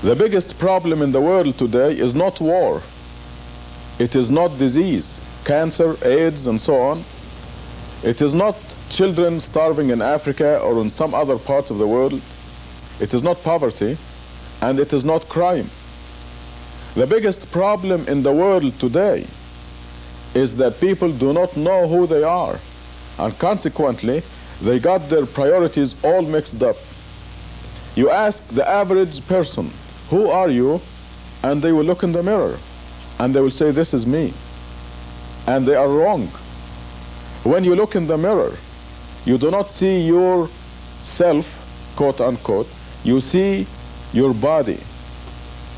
The biggest problem in the world today is not war. It is not disease, cancer, AIDS, and so on. It is not children starving in Africa or in some other parts of the world. It is not poverty, and it is not crime. The biggest problem in the world today is that people do not know who they are, and consequently, they got their priorities all mixed up. You ask the average person, who are you? And they will look in the mirror, and they will say, this is me. And they are wrong. When you look in the mirror, you do not see yourself, quote unquote, you see your body.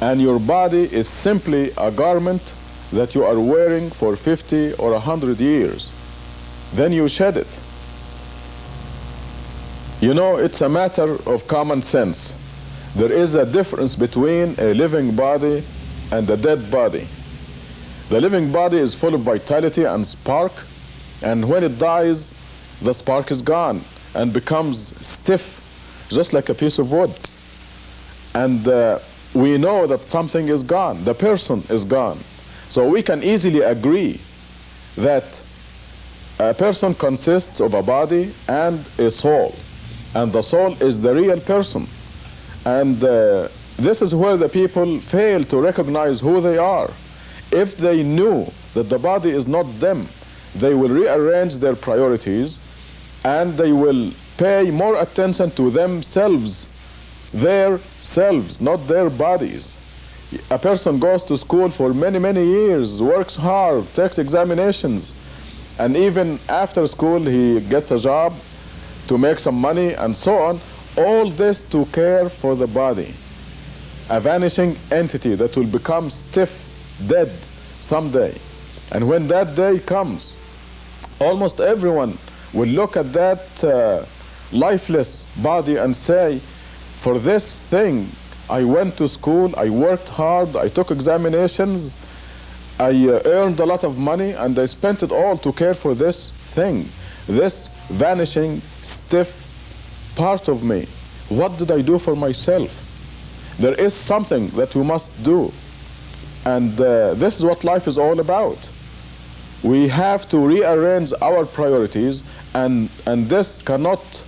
And your body is simply a garment that you are wearing for 50 or 100 years. Then you shed it. You know, it's a matter of common sense. There is a difference between a living body and a dead body. The living body is full of vitality and spark, and when it dies, the spark is gone and becomes stiff, just like a piece of wood. And we know that something is gone. The person is gone. So we can easily agree that a person consists of a body and a soul. And the soul is the real person. And this is where the people fail to recognize who they are. If they knew that the body is not them, they will rearrange their priorities and they will pay more attention to themselves, their selves, not their bodies. A person goes to school for many, many years, works hard, takes examinations, and even after school he gets a job to make some money and so on. All this to care for the body. A vanishing entity that will become stiff, dead someday. And when that day comes, almost everyone will look at that lifeless body and say, for this thing, I went to school, I worked hard, I took examinations, I earned a lot of money, and I spent it all to care for this thing, this vanishing, stiff part of me. What did I do for myself? There is something that we must do. And this is what life is all about. We have to rearrange our priorities, and this cannot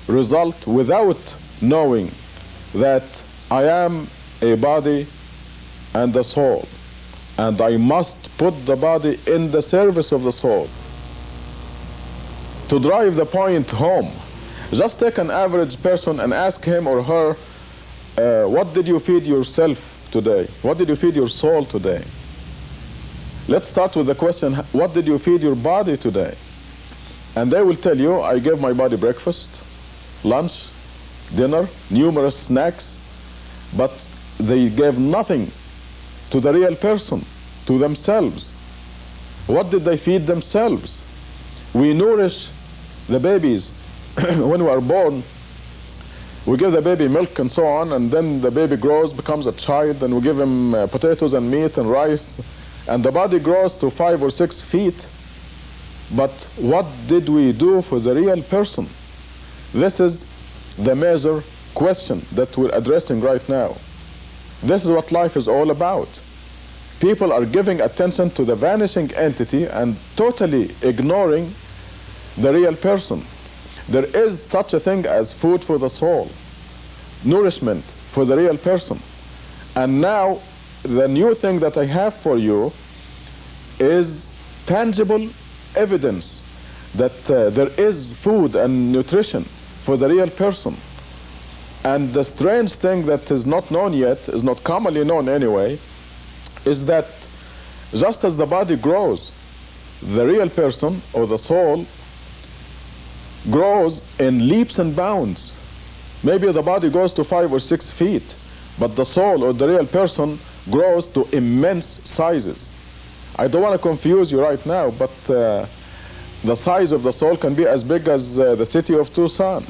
result without knowing that I am a body and a soul, and I must put the body in the service of the soul. To drive the point home, just take an average person and ask him or her, what did you feed yourself today? What did you feed your soul today? Let's start with the question, what did you feed your body today? And they will tell you, I gave my body breakfast, lunch, dinner, numerous snacks, but they gave nothing to the real person, to themselves. What did they feed themselves? We nourish the babies. When we are born, we give the baby milk and so on, and then the baby grows, becomes a child, and we give him potatoes and meat and rice, and the body grows to 5 or 6 feet. But what did we do for the real person? This is the major question that we're addressing right now. This is what life is all about. People are giving attention to the vanishing entity and totally ignoring the real person. There is such a thing as food for the soul, nourishment for the real person. And now, the new thing that I have for you is tangible evidence that there is food and nutrition for the real person. And the strange thing that is not known yet, is not commonly known anyway, is that just as the body grows, the real person or the soul grows in leaps and bounds. Maybe the body goes to 5 or 6 feet, but the soul or the real person grows to immense sizes. I don't want to confuse you right now, but the size of the soul can be as big as the city of Tucson.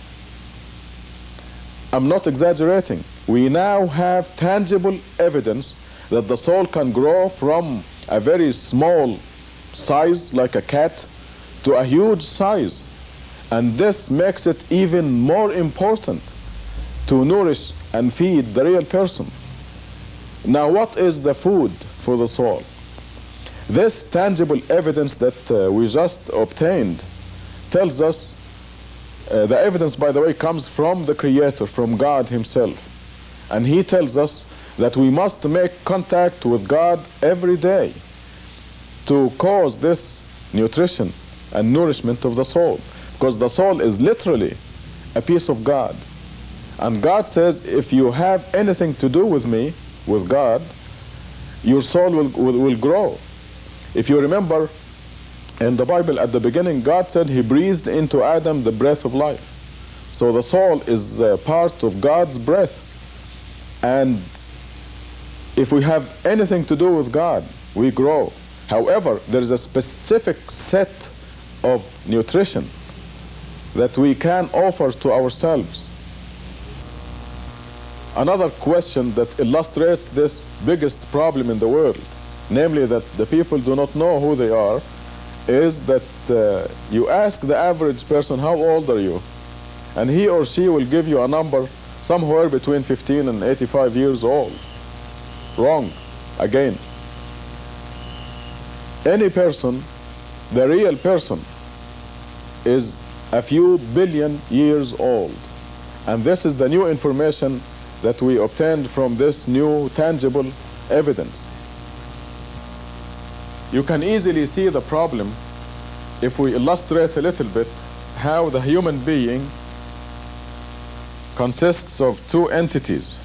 I'm not exaggerating. We now have tangible evidence that the soul can grow from a very small size, like a cat, to a huge size. And this makes it even more important to nourish and feed the real person. Now, what is the food for the soul? This tangible evidence that we just obtained tells us, the evidence, by the way, comes from the Creator, from God Himself. And He tells us that we must make contact with God every day to cause this nutrition and nourishment of the soul. Because the soul is literally a piece of God. And God says, if you have anything to do with me, with God, your soul will grow. If you remember, in the Bible at the beginning, God said He breathed into Adam the breath of life. So the soul is part of God's breath. And if we have anything to do with God, we grow. However, there is a specific set of nutrition that we can offer to ourselves. Another question that illustrates this biggest problem in the world, namely that the people do not know who they are, is that you ask the average person, how old are you? And he or she will give you a number somewhere between 15 and 85 years old. Wrong. Again. Any person, the real person, is a few billion years old. And this is the new information that we obtained from this new tangible evidence. You can easily see the problem if we illustrate a little bit how the human being consists of two entities.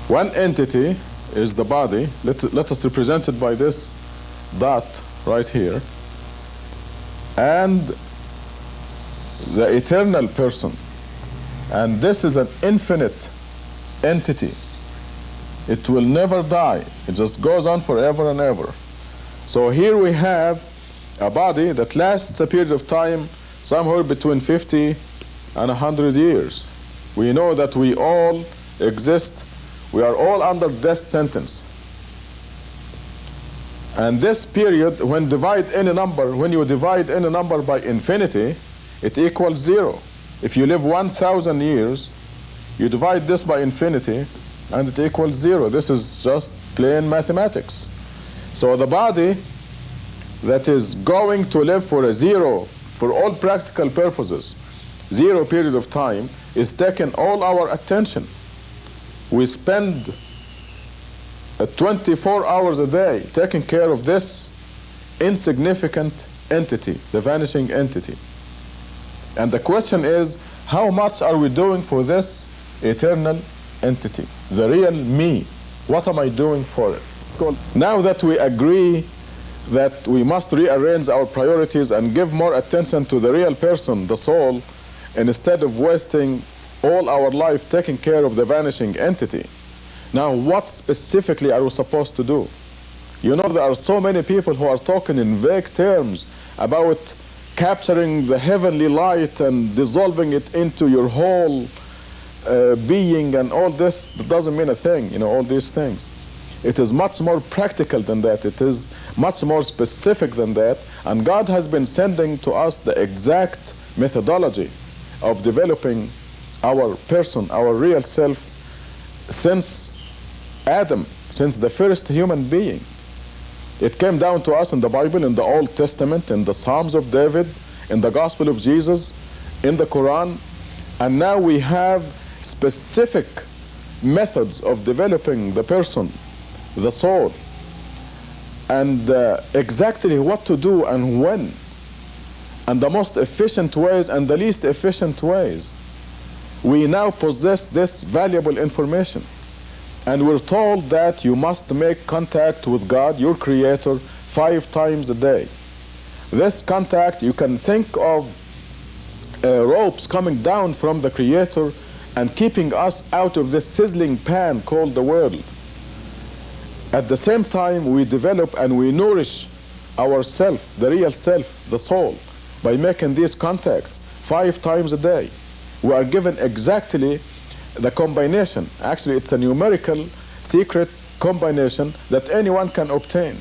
One entity is the body. Let us represent it by this dot right here. And the eternal person. And this is an infinite entity. It will never die. It just goes on forever and ever. So here we have a body that lasts a period of time somewhere between 50 and 100 years. We know that we all exist. We are all under death sentence. And this period, when you divide any number by infinity, it equals 0. If you live 1,000 years, you divide this by infinity, and it equals 0. This is just plain mathematics. So the body that is going to live for a 0, for all practical purposes, 0 period of time, is taking all our attention. We spend 24 hours a day taking care of this insignificant entity, the vanishing entity. And the question is, how much are we doing for this eternal entity, the real me? What am I doing for it? Now that we agree that we must rearrange our priorities and give more attention to the real person, the soul, instead of wasting all our life taking care of the vanishing entity. Now, what specifically are we supposed to do? You know, there are so many people who are talking in vague terms about capturing the heavenly light and dissolving it into your whole being and all this. That doesn't mean a thing, you know, all these things. It is much more practical than that. It is much more specific than that. And God has been sending to us the exact methodology of developing our person, our real self, since Adam, since the first human being. It came down to us in the Bible, in the Old Testament, in the Psalms of David, in the Gospel of Jesus, in the Quran, and now we have specific methods of developing the person, the soul, and exactly what to do and when, and the most efficient ways and the least efficient ways. We now possess this valuable information. And we're told that you must make contact with God, your Creator, 5 times a day. This contact, you can think of ropes coming down from the Creator and keeping us out of this sizzling pan called the world. At the same time, we develop and we nourish ourself, the real self, the soul, by making these contacts 5 times a day. We are given exactly the combination. Actually, it's a numerical secret combination that anyone can obtain.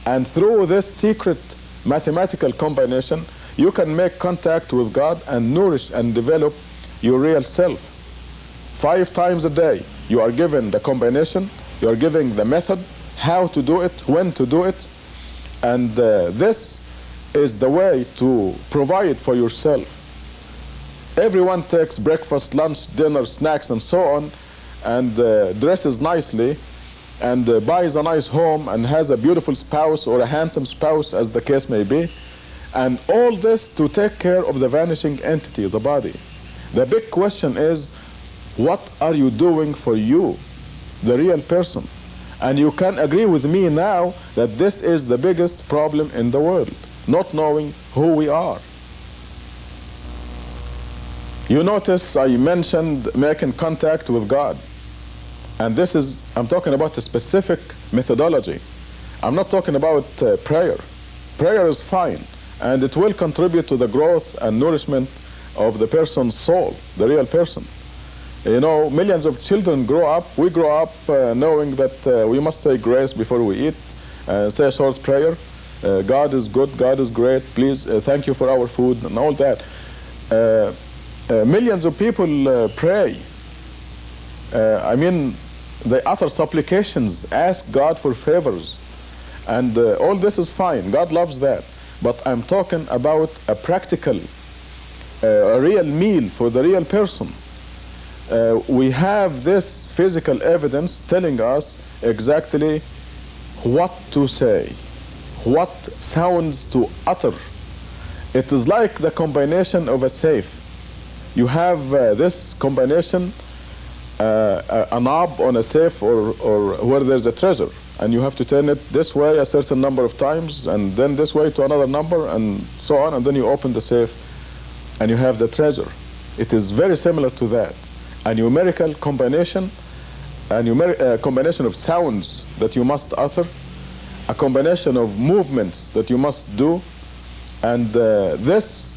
And through this secret mathematical combination, you can make contact with God and nourish and develop your real self. 5 times a day, you are given the combination, you are given the method, how to do it, when to do it, and this is the way to provide for yourself. Everyone takes breakfast, lunch, dinner, snacks, and so on, and dresses nicely, and buys a nice home, and has a beautiful spouse or a handsome spouse, as the case may be, and all this to take care of the vanishing entity, the body. The big question is, what are you doing for you, the real person? And you can agree with me now that this is the biggest problem in the world, not knowing who we are. You notice I mentioned making contact with God. And this is, I'm talking about a specific methodology. I'm not talking about prayer. Prayer is fine, and it will contribute to the growth and nourishment of the person's soul, the real person. You know, millions of children grow up, we grow up knowing that we must say grace before we eat, say a short prayer. God is good, God is great, please thank you for our food, and all that. Millions of people pray. I mean, they utter supplications, ask God for favors, and all this is fine. God loves that. But I'm talking about a practical, a real meal for the real person. We have this physical evidence telling us exactly what to say, what sounds to utter. It is like the combination of a safe. You have this combination, a knob on a safe or where there's a treasure, and you have to turn it this way a certain number of times, and then this way to another number, and so on, and then you open the safe and you have the treasure. It is very similar to that. A numerical combination, a combination of sounds that you must utter, a combination of movements that you must do, and this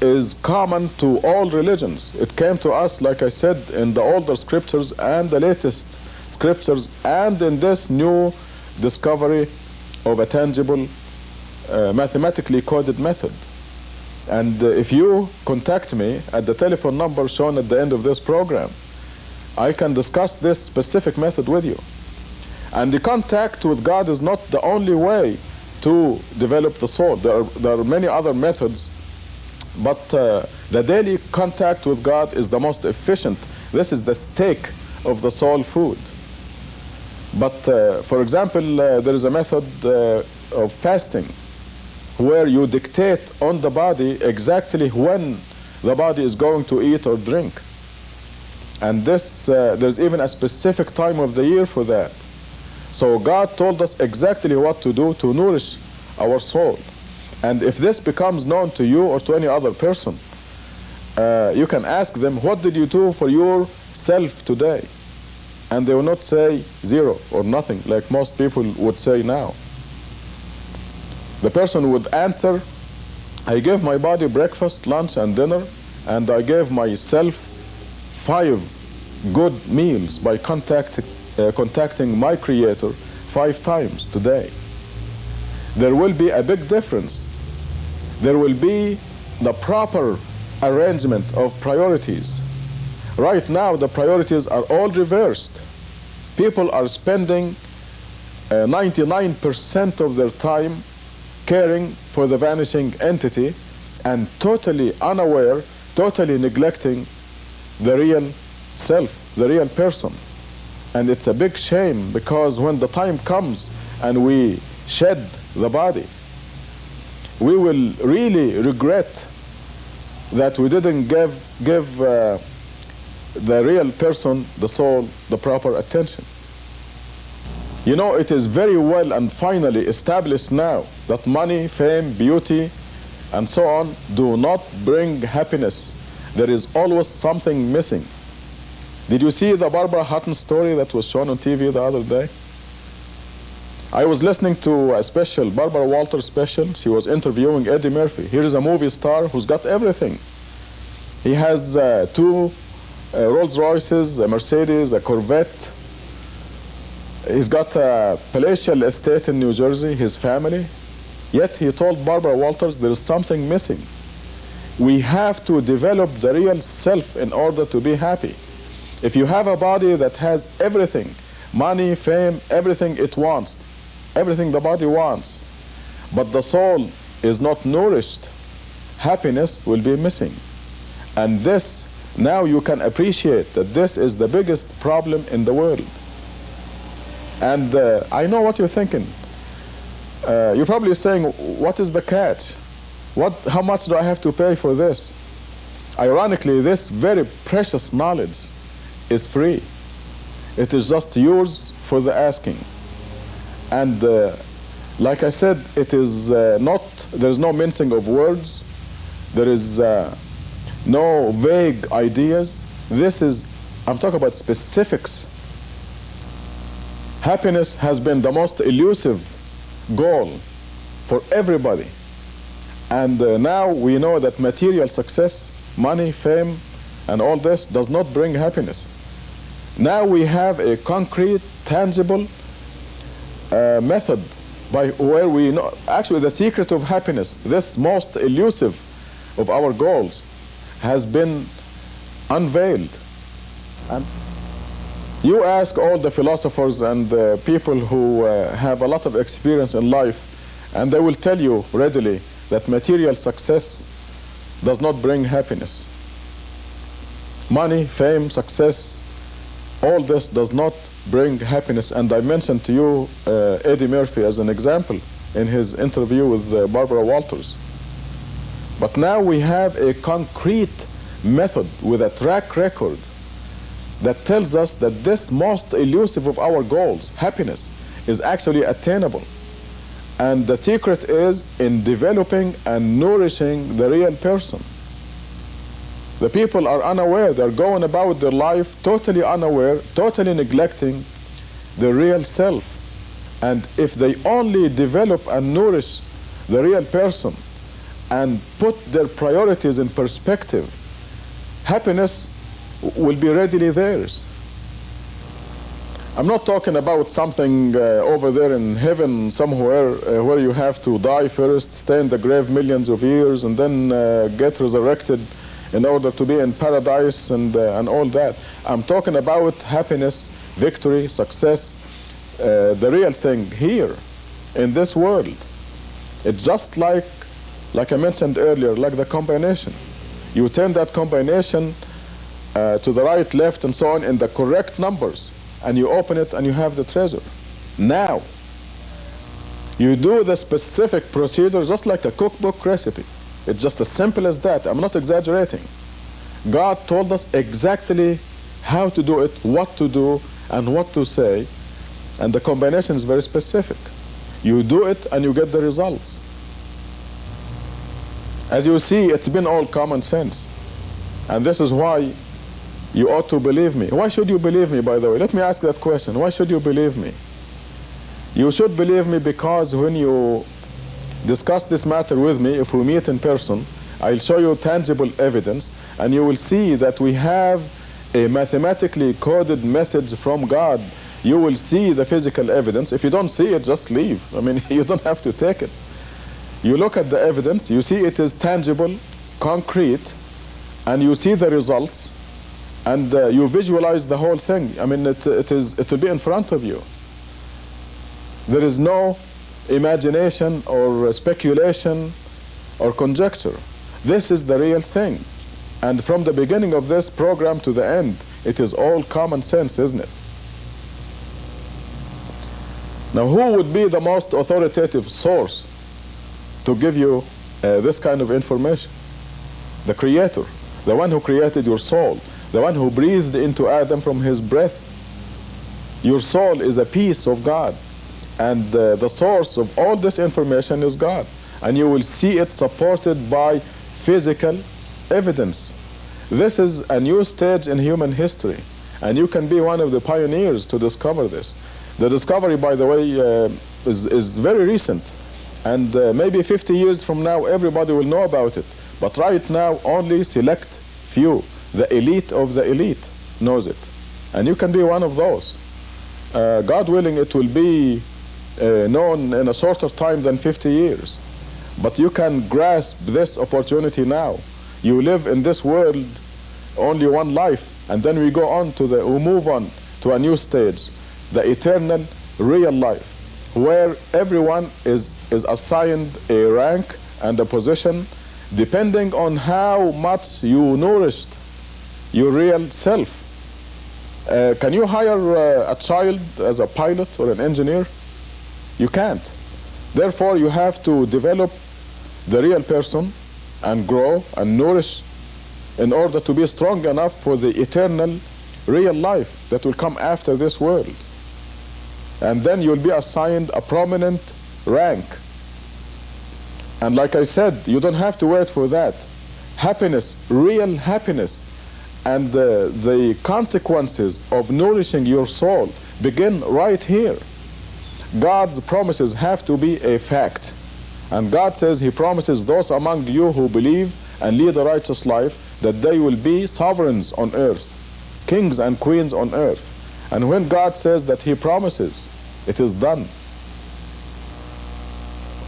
is common to all religions. It came to us, like I said, in the older scriptures and the latest scriptures, and in this new discovery of a tangible, mathematically coded method. And if you contact me at the telephone number shown at the end of this program, I can discuss this specific method with you. And the contact with God is not the only way to develop the soul. There are many other methods, but the daily contact with God is the most efficient. This is the steak of the soul food. But for example, there is a method of fasting, where you dictate on the body exactly when the body is going to eat or drink. And this, there's even a specific time of the year for that. So God told us exactly what to do to nourish our soul. And if this becomes known to you or to any other person, you can ask them, what did you do for yourself today? And they will not say zero or nothing, like most people would say now. The person would answer, I gave my body breakfast, lunch, and dinner, and I gave myself 5 good meals by contacting my Creator 5 times today. There will be a big difference. There will be the proper arrangement of priorities. Right now, the priorities are all reversed. People are spending 99% of their time caring for the vanishing entity and totally unaware, totally neglecting the real self, the real person. And it's a big shame, because when the time comes and we shed the body, we will really regret that we didn't give the real person, the soul, the proper attention. You know, it is very well and finally established now that money, fame, beauty, and so on do not bring happiness. There is always something missing. Did you see the Barbara Hutton story that was shown on TV the other day? I was listening to a special, Barbara Walters special. She was interviewing Eddie Murphy. Here is a movie star who's got everything. He has 2 Rolls Royces, a Mercedes, a Corvette. He's got a palatial estate in New Jersey, his family. Yet he told Barbara Walters there is something missing. We have to develop the real self in order to be happy. If you have a body that has everything, money, fame, everything it wants, everything the body wants, but the soul is not nourished, happiness will be missing. And this, now you can appreciate that this is the biggest problem in the world. And I know what you're thinking. You're probably saying, what is the catch? How much do I have to pay for this? Ironically, this very precious knowledge is free. It is just yours for the asking. And like I said, it is there's no mincing of words. There is no vague ideas. I'm talking about specifics. Happiness has been the most elusive goal for everybody. And now we know that material success, money, fame, and all this does not bring happiness. Now we have a concrete, tangible method by where we know, actually the secret of happiness, this most elusive of our goals, has been unveiled. And you ask all the philosophers and the people who have a lot of experience in life, and they will tell you readily that material success does not bring happiness. Money, fame, success, all this does not bring happiness. And I mentioned to you Eddie Murphy as an example in his interview with Barbara Walters. But now we have a concrete method with a track record that tells us that this most elusive of our goals, happiness, is actually attainable. And the secret is in developing and nourishing the real person. The people are unaware. They're going about their life totally unaware, totally neglecting the real self. And if they only develop and nourish the real person and put their priorities in perspective, happiness will be readily theirs. I'm not talking about something over there in heaven somewhere where you have to die first, stay in the grave millions of years, and then get resurrected in order to be in paradise and all that. I'm talking about happiness, victory, success, the real thing here in this world. It's just like I mentioned earlier, like the combination. You turn that combination to the right, left, and so on in the correct numbers, and you open it and you have the treasure. Now, you do the specific procedure just like a cookbook recipe. It's just as simple as that. I'm not exaggerating. God told us exactly how to do it, what to do, and what to say, and the combination is very specific. You do it and you get the results. As you see, it's been all common sense. And this is why you ought to believe me. Why should you believe me, by the way? Let me ask that question. Why should you believe me? You should believe me because when you discuss this matter with me, if we meet in person, I'll show you tangible evidence, and you will see that we have a mathematically coded message from God. You will see the physical evidence. If you don't see it, just leave. I mean, you don't have to take it. You look at the evidence, you see it is tangible, concrete, and you see the results, and you visualize the whole thing. I mean, it will be in front of you. There is no imagination or speculation or conjecture. This is the real thing. And from the beginning of this program to the end, it is all common sense, isn't it? Now, who would be the most authoritative source to give you this kind of information? The Creator, the one who created your soul, the one who breathed into Adam from his breath. Your soul is a piece of God, and the source of all this information is God. And you will see it supported by physical evidence. This is a new stage in human history, and you can be one of the pioneers to discover this. The discovery, by the way, is very recent, and maybe 50 years from now everybody will know about it. But right now only select few, the elite of the elite, knows it. And you can be one of those. God willing, it will be known in a shorter time than 50 years. But you can grasp this opportunity now. You live in this world only one life, and then we move on to a new stage, the eternal real life, where everyone is assigned a rank and a position depending on how much you nourished your real self. Can you hire a child as a pilot or an engineer? You can't. Therefore, you have to develop the real person and grow and nourish in order to be strong enough for the eternal real life that will come after this world. And then you'll be assigned a prominent rank. And like I said, you don't have to wait for that. Happiness, real happiness, and the consequences of nourishing your soul begin right here. God's promises have to be a fact. And God says He promises those among you who believe and lead a righteous life that they will be sovereigns on earth, kings and queens on earth. And when God says that He promises, it is done.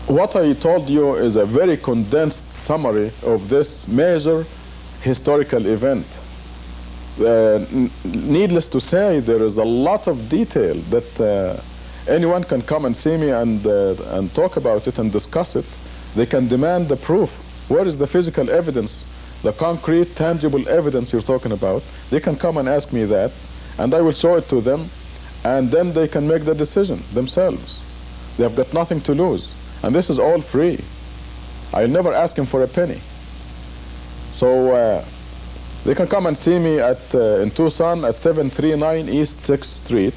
What I told you is a very condensed summary of this major historical event. Needless to say, there is a lot of detail that anyone can come and see me and talk about it and discuss it. They can demand the proof. Where is the physical evidence, the concrete, tangible evidence you're talking about? They can come and ask me that, and I will show it to them, and then they can make the decision themselves. They have got nothing to lose. And this is all free. I'll never ask him for a penny. So they can come and see me in Tucson at 739 East 6th Street.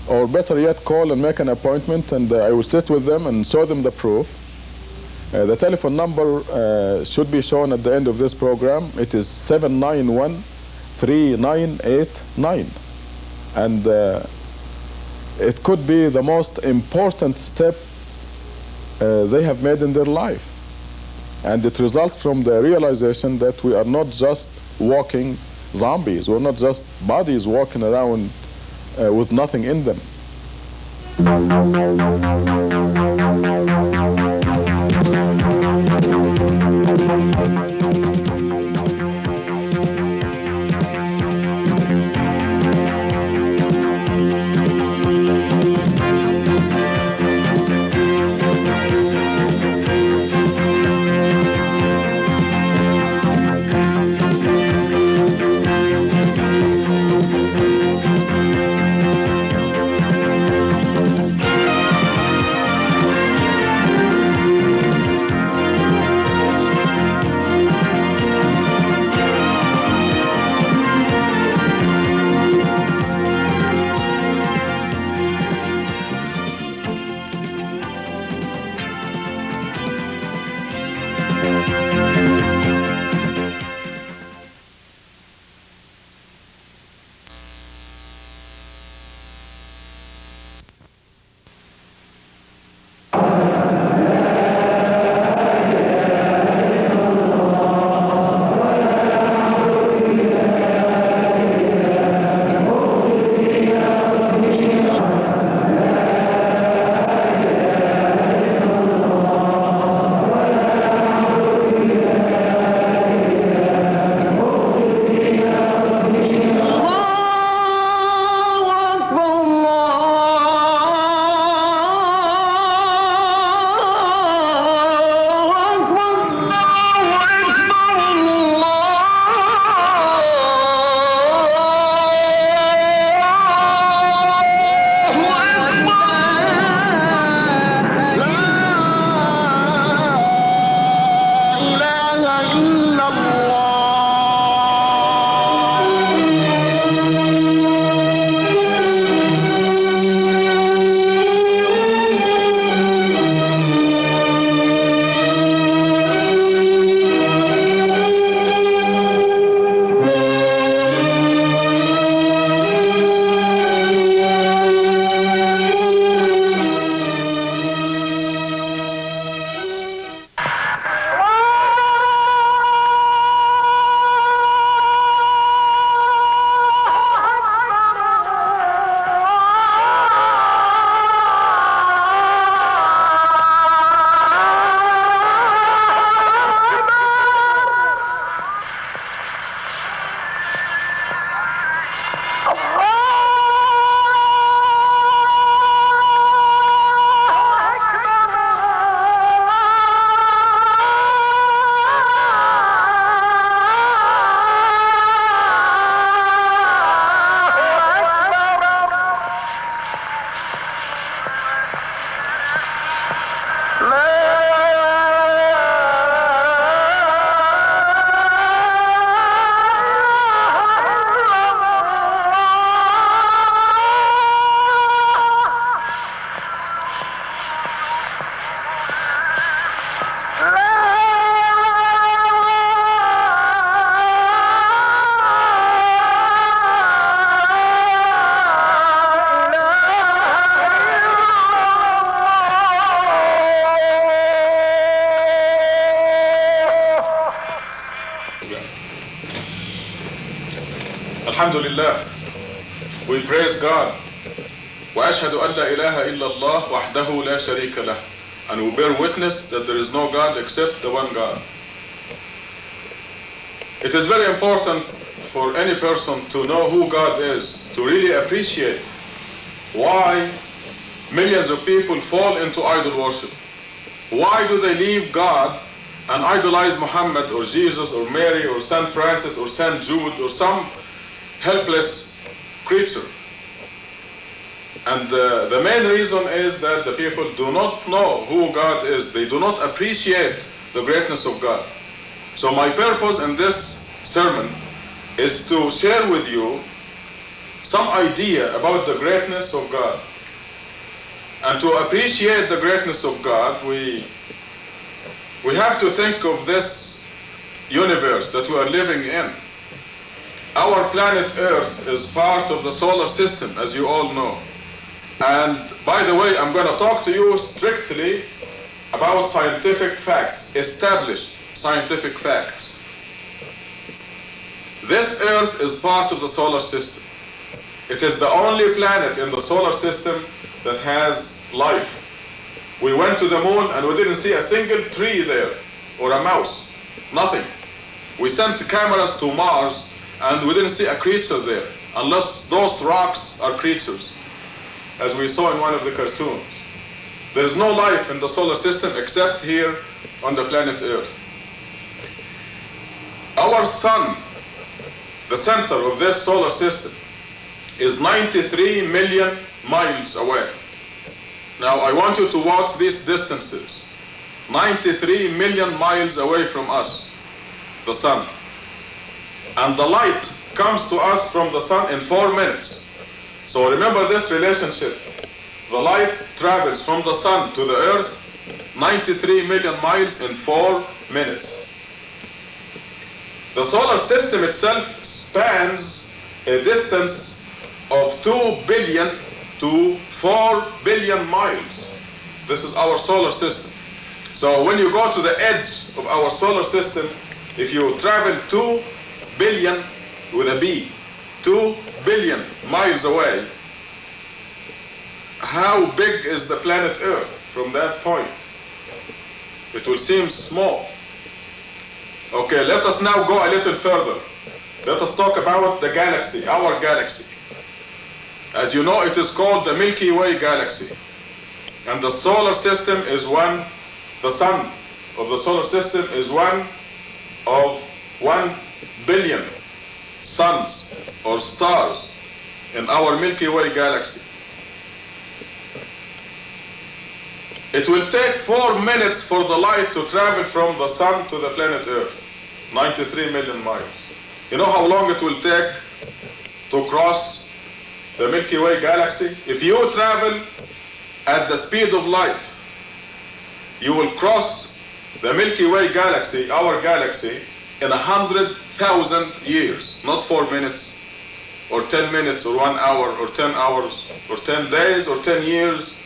Or better yet, call and make an appointment, and I will sit with them and show them the proof. The telephone number should be shown at the end of this program. It is 791-3989. And it could be the most important step they have made in their life. And it results from the realization that we are not just walking zombies. We're not just bodies walking around with nothing in them. Alhamdulillah, we praise God. وأشهد أن لا إله إلا الله وحده لا شريك له. And we bear witness that there is no God except the one God. It is very important for any person to know who God is, to really appreciate why millions of people fall into idol worship. Why do they leave God and idolize Muhammad or Jesus or Mary or Saint Francis or Saint Jude or some helpless creature? And the main reason is that the people do not know who God is. They do not appreciate the greatness of God. So my purpose in this sermon is to share with you some idea about the greatness of God. And to appreciate the greatness of God, we have to think of this universe that we are living in. Our planet Earth is part of the solar system, as you all know. And by the way, I'm going to talk to you strictly about scientific facts, established scientific facts. This Earth is part of the solar system. It is the only planet in the solar system that has life. We went to the moon and we didn't see a single tree there or a mouse, nothing. We sent cameras to Mars and we didn't see a creature there, unless those rocks are creatures, as we saw in one of the cartoons. There is no life in the solar system except here on the planet Earth. Our sun, the center of this solar system, is 93 million miles away. Now I want you to watch these distances. 93 million miles away from us, the sun. And the light comes to us from the sun in 4 minutes. So remember this relationship. The light travels from the sun to the earth 93 million miles in 4 minutes. The solar system itself spans a distance of 2 billion to 4 billion miles. This is our solar system. So when you go to the edge of our solar system, if you travel 2 billion with a B, 2 billion miles away, how big is the planet Earth from that point? It will seem small. Okay, let us now go a little further. Let us talk about the galaxy, our galaxy. As you know, it is called the Milky Way galaxy. And the solar system is one, the sun of the solar system is one of 1 billion suns or stars in our Milky Way galaxy. It will take 4 minutes for the light to travel from the sun to the planet Earth, 93 million miles. You know how long it will take to cross the Milky Way galaxy? If you travel at the speed of light, you will cross the Milky Way galaxy, our galaxy, in 100,000 years, not 4 minutes, or 10 minutes, or 1 hour, or 10 hours, or 10 days, or 10 years.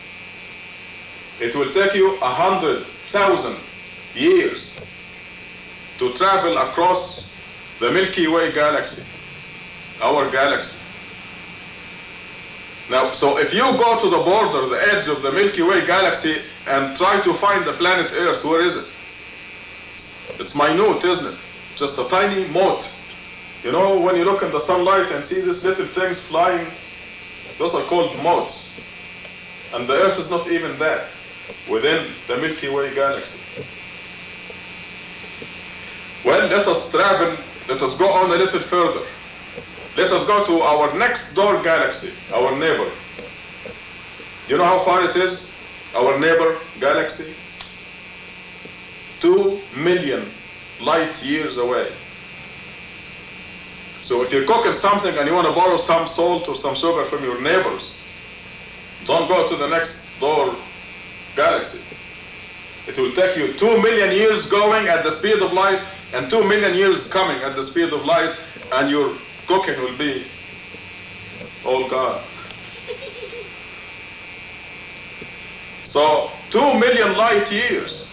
It will take you 100,000 years to travel across the Milky Way galaxy, our galaxy. Now, so if you go to the border, the edge of the Milky Way galaxy, and try to find the planet Earth, where is it? It's minute, isn't it? Just a tiny mote. You know, when you look in the sunlight and see these little things flying, those are called motes. And the Earth is not even that, within the Milky Way galaxy. Well, let us travel, let us go on a little further. Let us go to our next door galaxy, our neighbor. Do you know how far it is? Our neighbor galaxy? 2 million light years away. So if you're cooking something and you want to borrow some salt or some sugar from your neighbors, don't go to the next door galaxy. It will take you 2 million years going at the speed of light and 2 million years coming at the speed of light, and your cooking will be all gone. So 2 million light years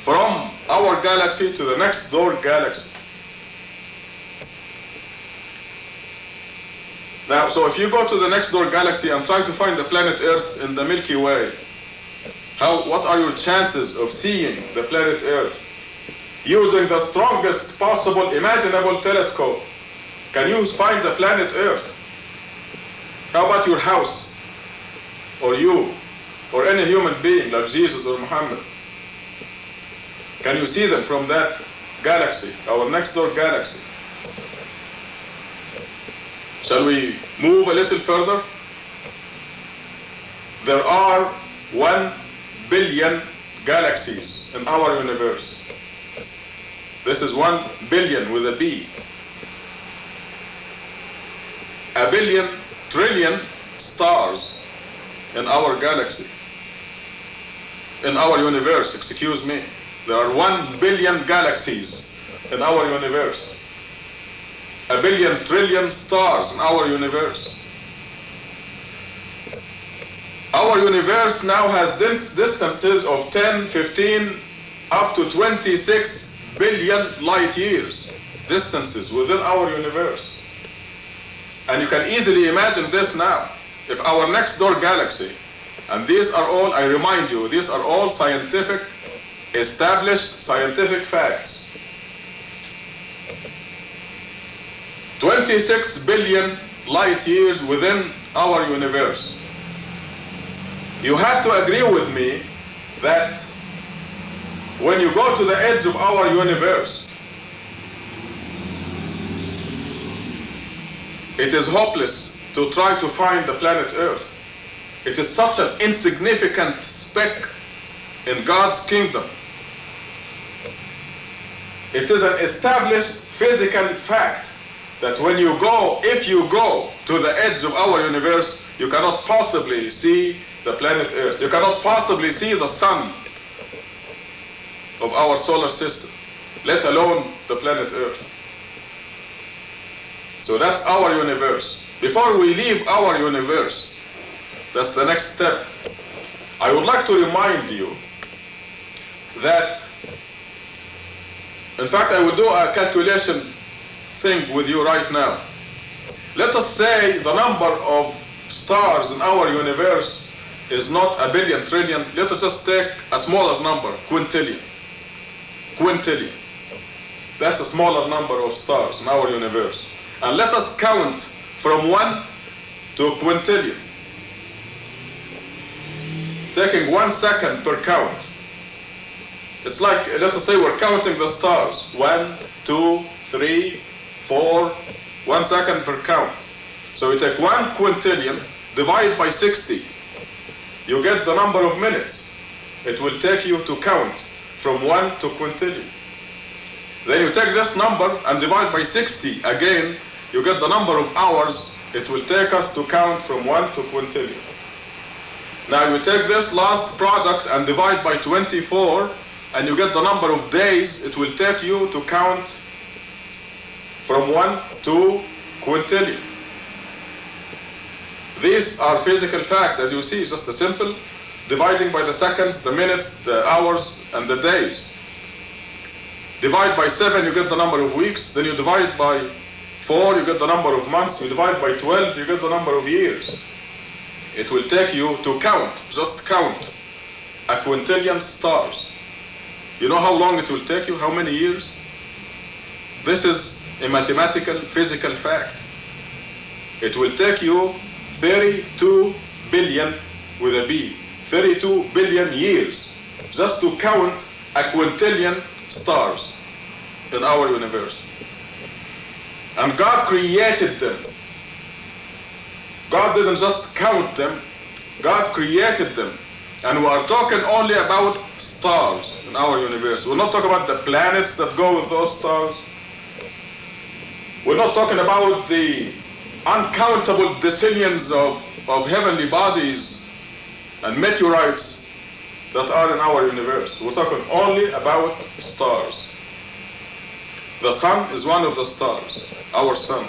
from our galaxy to the next door galaxy. Now, so if you go to the next door galaxy and try to find the planet Earth in the Milky Way, what are your chances of seeing the planet Earth? Using the strongest possible imaginable telescope, can you find the planet Earth? How about your house, or you, or any human being like Jesus or Muhammad? Can you see them from that galaxy, our next door galaxy? Shall we move a little further? There are 1 billion galaxies in our universe. This is 1 billion with a B. A billion trillion stars in our galaxy. In our universe, excuse me. There are 1 billion galaxies in our universe. A billion trillion stars in our universe. Our universe now has distances of 10, 15, up to 26 billion light years. Distances within our universe. And you can easily imagine this now. If our next door galaxy, and these are all, I remind you, these are all scientific, established scientific facts. 26 billion light years within our universe. You have to agree with me that when you go to the edge of our universe, it is hopeless to try to find the planet Earth. It is such an insignificant speck in God's kingdom. It is an established physical fact that when you go, if you go to the edge of our universe, you cannot possibly see the planet Earth. You cannot possibly see the sun of our solar system, let alone the planet Earth. So that's our universe. Before we leave our universe, that's the next step. I would like to remind you that, in fact, I will do a calculation thing with you right now. Let us say the number of stars in our universe is not a billion trillion. Let us just take a smaller number, quintillion. Quintillion. That's a smaller number of stars in our universe. And let us count from 1 to a quintillion, taking 1 second per count. It's like, let us say we're counting the stars. 1, 2, 3, 4, 1 second per count. So you take 1 quintillion, divide by 60. You get the number of minutes it will take you to count from 1 to quintillion. Then you take this number and divide by 60 again, you get the number of hours it will take us to count from 1 to quintillion. Now you take this last product and divide by 24, and you get the number of days it will take you to count from 1 to quintillion. These are physical facts, as you see, just a simple dividing by the seconds, the minutes, the hours, and the days. Divide by 7, you get the number of weeks. Then you divide by 4, you get the number of months. You divide by 12, you get the number of years. It will take you to count, just count, a quintillion stars. You know how long it will take you? How many years? This is a mathematical, physical fact. It will take you 32 billion with a B, 32 billion years, just to count a quintillion stars in our universe. And God created them. God didn't just count them, God created them. And we are talking only about stars in our universe. We're not talking about the planets that go with those stars. We're not talking about the uncountable decillions of heavenly bodies and meteorites that are in our universe. We're talking only about stars. The sun is one of the stars, our sun.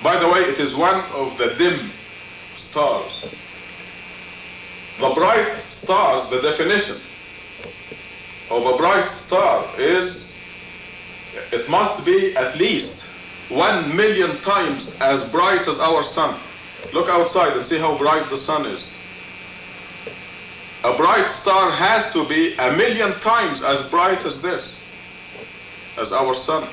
By the way, it is one of the dim stars. The bright stars, the definition of a bright star is, it must be at least 1,000,000 times as bright as our sun. Look outside and see how bright the sun is. A bright star has to be 1,000,000 times as bright as this, as our sun.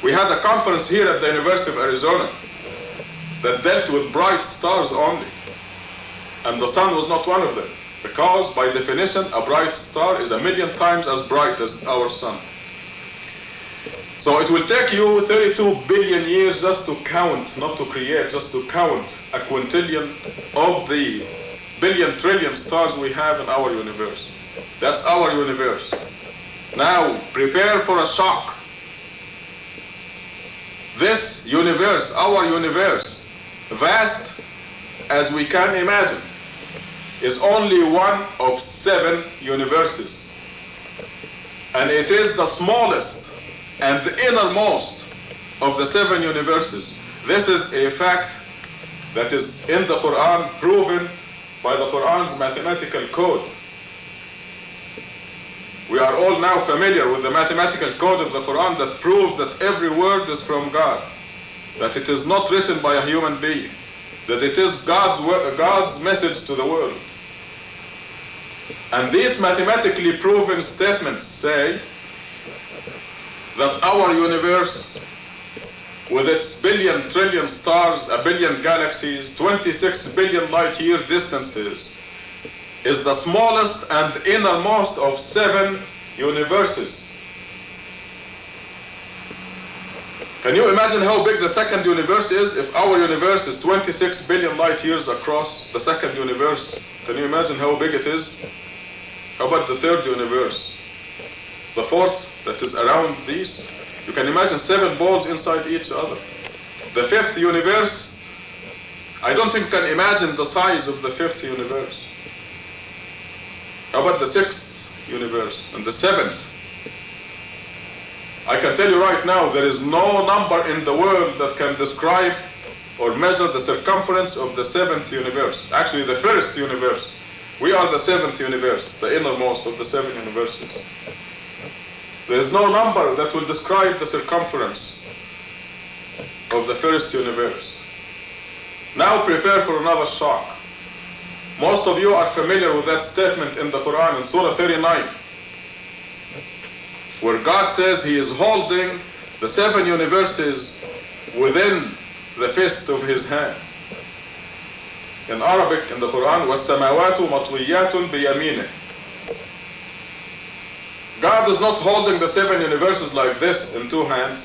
We had a conference here at the University of Arizona that dealt with bright stars only, and the sun was not one of them, because by definition a bright star is 1,000,000 times as bright as our sun. So it will take you 32 billion years just to count, not to create, just to count a quintillion of the billion trillion stars we have in our universe. That's our universe. Now prepare for a shock. This universe, our universe, vast as we can imagine, is only one of 7 universes. And it is the smallest and the innermost of the 7 universes. This is a fact that is in the Quran, proven by the Quran's mathematical code. We are all now familiar with the mathematical code of the Quran that proves that every word is from God, that it is not written by a human being, that it is God's message to the world. And these mathematically proven statements say that our universe, with its billion trillion stars, a billion galaxies, 26 billion light year distances, is the smallest and innermost of 7 universes. Can you imagine how big the second universe is? If our universe is 26 billion light years across, the second universe, can you imagine how big it is? How about the third universe? The fourth that is around these? You can imagine 7 balls inside each other. The fifth universe, I don't think you can imagine the size of the fifth universe. How about the 6th universe and the 7th? I can tell you right now, there is no number in the world that can describe or measure the circumference of the 7th universe. Actually, the first universe. We are the 7th universe, the innermost of the 7 universes. There is no number that will describe the circumference of the first universe. Now prepare for another shock. Most of you are familiar with that statement in the Quran in Surah 39, where God says He is holding the 7 universes within the fist of His hand. In Arabic, in the Quran, وَالسَّمَاوَاتُ مَطْوِيَّاتٌ بِيَمِينِهِ. God is not holding the 7 universes like this in 2 hands.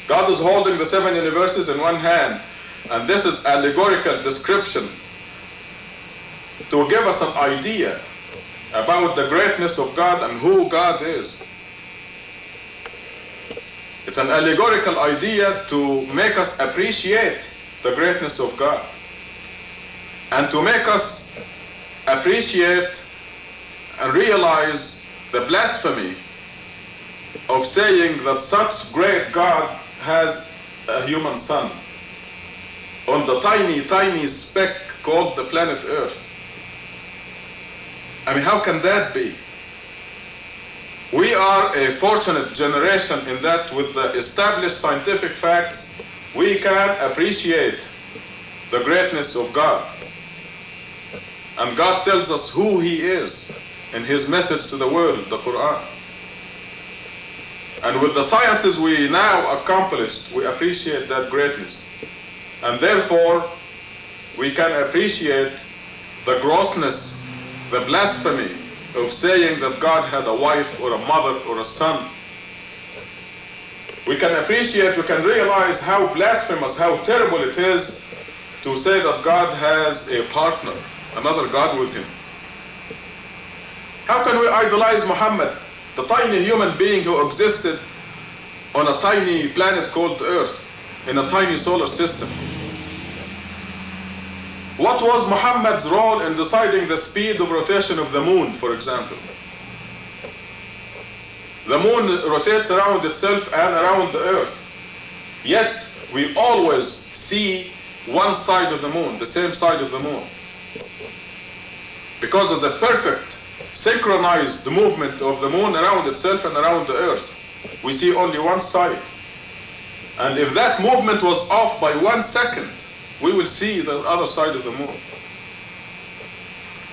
God is holding the 7 universes in 1 hand. And this is allegorical description to give us an idea about the greatness of God and who God is. It's an allegorical idea to make us appreciate the greatness of God, and to make us appreciate and realize the blasphemy of saying that such great God has a human son on the tiny, tiny speck called the planet Earth. I mean, how can that be? We are a fortunate generation in that with the established scientific facts, we can appreciate the greatness of God. And God tells us who He is in His message to the world, the Quran. And with the sciences we now accomplished, we appreciate that greatness. And therefore, we can appreciate the grossness, the blasphemy of saying that God had a wife or a mother or a son. We can appreciate, we can realize how blasphemous, how terrible it is to say that God has a partner, another God with Him. How can we idolize Muhammad, the tiny human being who existed on a tiny planet called Earth, in a tiny solar system? What was Muhammad's role in deciding the speed of rotation of the moon, for example? The moon rotates around itself and around the Earth. Yet, we always see one side of the moon, the same side of the moon. Because of the perfect, synchronized movement of the moon around itself and around the Earth, we see only one side. And if that movement was off by 1 second, we will see the other side of the moon.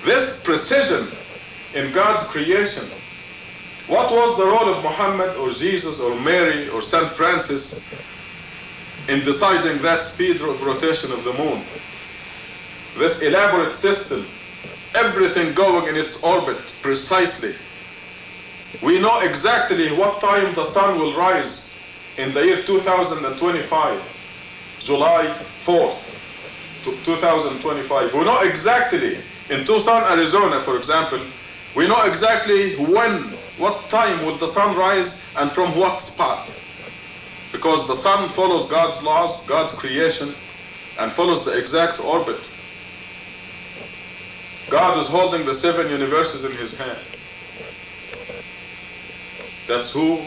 This precision in God's creation. What was the role of Muhammad or Jesus or Mary or St. Francis in deciding that speed of rotation of the moon? This elaborate system, everything going in its orbit precisely. We know exactly what time the sun will rise in the year 2025, July 4th, 2025. We know exactly, in Tucson, Arizona, for example, we know exactly what time will the sun rise and from what spot. Because the sun follows God's laws, God's creation, and follows the exact orbit. God is holding the 7 universes in his hand. That's who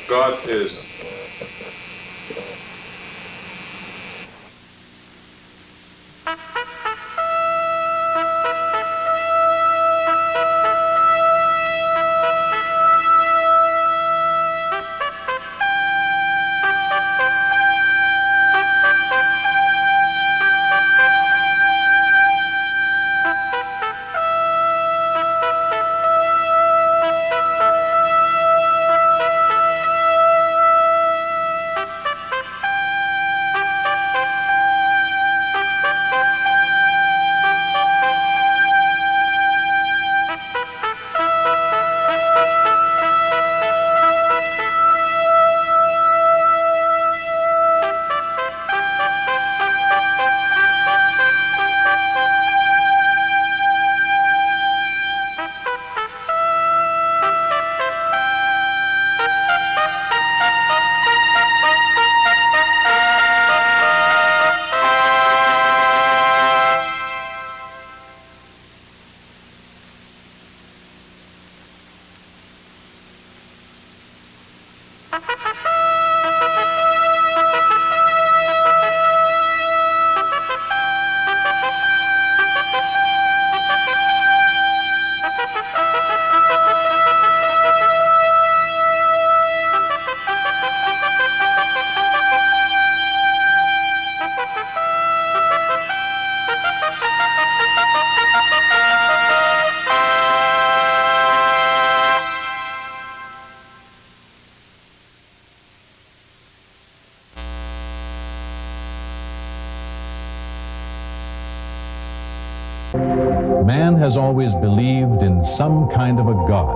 God is. Man has always believed in some kind of a God.